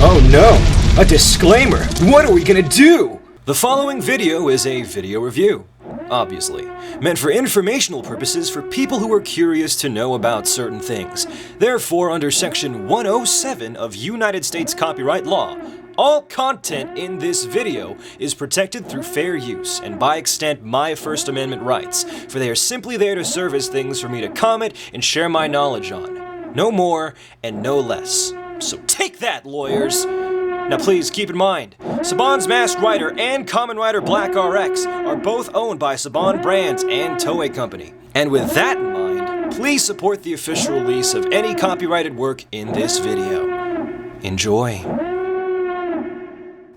Oh no! A disclaimer! What are we gonna do? The following video is a video review, obviously, meant for informational purposes for people who are curious to know about certain things. Therefore, under Section 107 of United States copyright law, all content in this video is protected through fair use, and by extent my First Amendment rights, for they are simply there to serve as things for me to comment and share my knowledge on. No more and no less. So take that, lawyers! Now please keep in mind, Saban's Masked Rider and Kamen Rider Black RX are both owned by Saban Brands and Toei Company. And with that in mind, please support the official release of any copyrighted work in this video. Enjoy.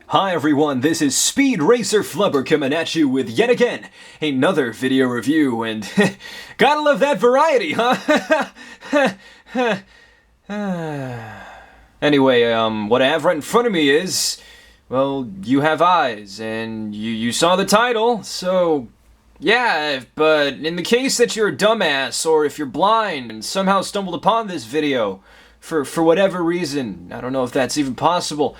Hi everyone, this is Speed Racer Flubber coming at you with yet again another video review, and gotta love that variety, huh? Anyway, what I have right in front of me is, well, you have eyes, and you saw the title, so yeah, but in the case that you're a dumbass, or if you're blind and somehow stumbled upon this video, for whatever reason, I don't know if that's even possible,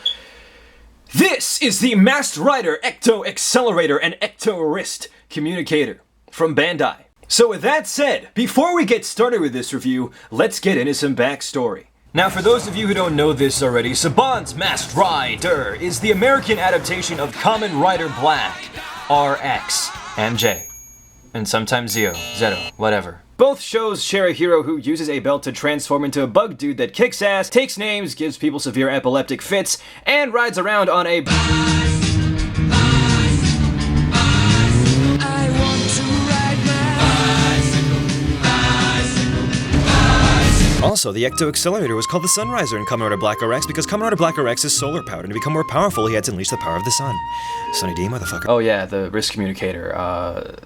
this is the Masked Rider Ecto Accelerator and Ecto Wrist Communicator from Bandai. So with that said, before we get started with this review, let's get into some backstory. Now, for those of you who don't know this already, Saban's Masked Rider is the American adaptation of Kamen Rider Black, RX, and J, and sometimes Zero, whatever. Both shows share a hero who uses a belt to transform into a bug dude that kicks ass, takes names, gives people severe epileptic fits, and rides around on a Also, the Ecto Accelerator was called the Sunriser in Kamen Rider Black RX because Kamen Rider Black RX is solar powered, and to become more powerful, he had to unleash the power of the sun. Sunny D, motherfucker. Oh yeah, the wrist communicator.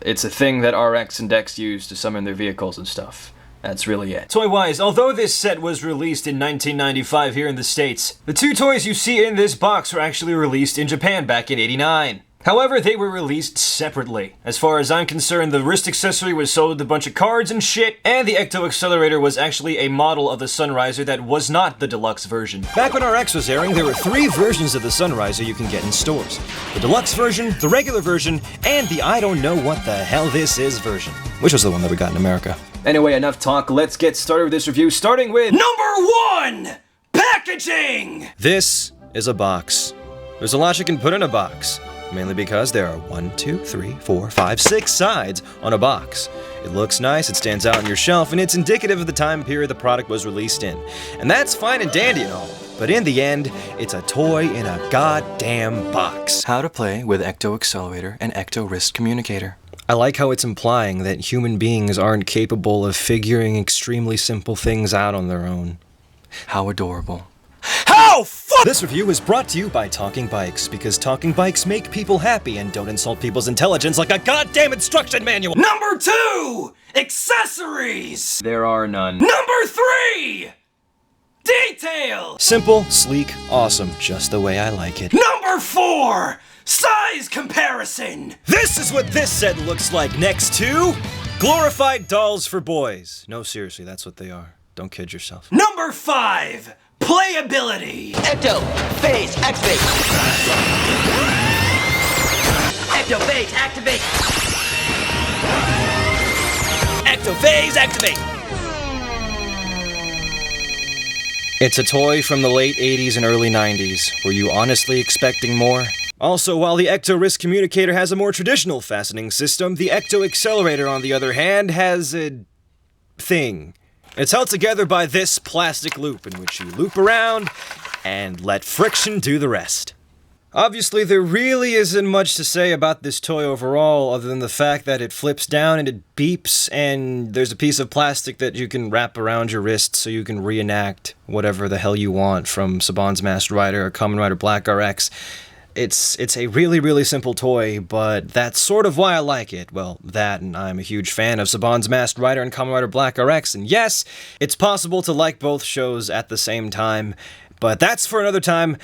It's a thing that RX and Dex use to summon their vehicles and stuff. That's really it. Toy-wise, although this set was released in 1995 here in the States, the two toys you see in this box were actually released in Japan back in '89. However, they were released separately. As far as I'm concerned, the wrist accessory was sold with a bunch of cards and shit, and the Ecto Accelerator was actually a model of the Sunriser that was not the deluxe version. Back when RX was airing, there were 3 versions of the Sunriser you can get in stores. The deluxe version, the regular version, and the I don't know what the hell this is version, which was the one that we got in America. Anyway, enough talk, let's get started with this review, starting with number 1! Packaging! This is a box. There's a lot you can put in a box. Mainly because there are 1, 2, 3, 4, 5, 6 sides on a box. It looks nice, it stands out on your shelf, and it's indicative of the time period the product was released in. And that's fine and dandy and all, but in the end, it's a toy in a goddamn box. How to play with Ecto Accelerator and Ecto Wrist Communicator. I like how it's implying that human beings aren't capable of figuring extremely simple things out on their own. How adorable. How fuck! This review is brought to you by Talking Bikes, because talking bikes make people happy and don't insult people's intelligence like a goddamn instruction manual. Number 2! Accessories! There are none. Number 3! Detail! Simple, sleek, awesome, just the way I like it. Number 4! Size comparison! This is what this set looks like next to glorified dolls for boys. No, seriously, that's what they are. Don't kid yourself. Number 5! Playability! Ecto, phase, activate! Ecto, phase, activate! Ecto phase activate! It's a toy from the late 80s and early 90s. Were you honestly expecting more? Also, while the Ecto Wrist Communicator has a more traditional fastening system, the Ecto Accelerator, on the other hand, has a thing. It's held together by this plastic loop in which you loop around and let friction do the rest. Obviously, there really isn't much to say about this toy overall other than the fact that it flips down and it beeps, and there's a piece of plastic that you can wrap around your wrist so you can reenact whatever the hell you want from Saban's Masked Rider or Kamen Rider Black RX. It's a really, really simple toy, but that's sort of why I like it. Well, that, and I'm a huge fan of Saban's Masked Rider and Kamen Rider Black RX, and yes, it's possible to like both shows at the same time, but that's for another time.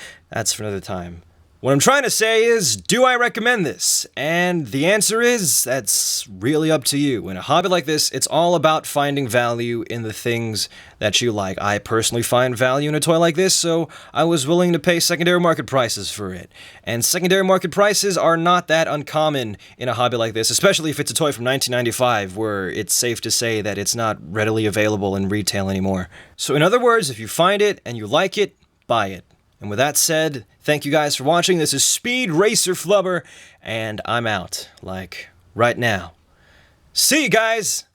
What I'm trying to say is, do I recommend this? And the answer is, that's really up to you. In a hobby like this, it's all about finding value in the things that you like. I personally find value in a toy like this, so I was willing to pay secondary market prices for it. And secondary market prices are not that uncommon in a hobby like this, especially if it's a toy from 1995, where it's safe to say that it's not readily available in retail anymore. So in other words, if you find it and you like it, buy it. And with that said, thank you guys for watching. This is Speed Racer Flubber, and I'm out, like, right now. See you guys!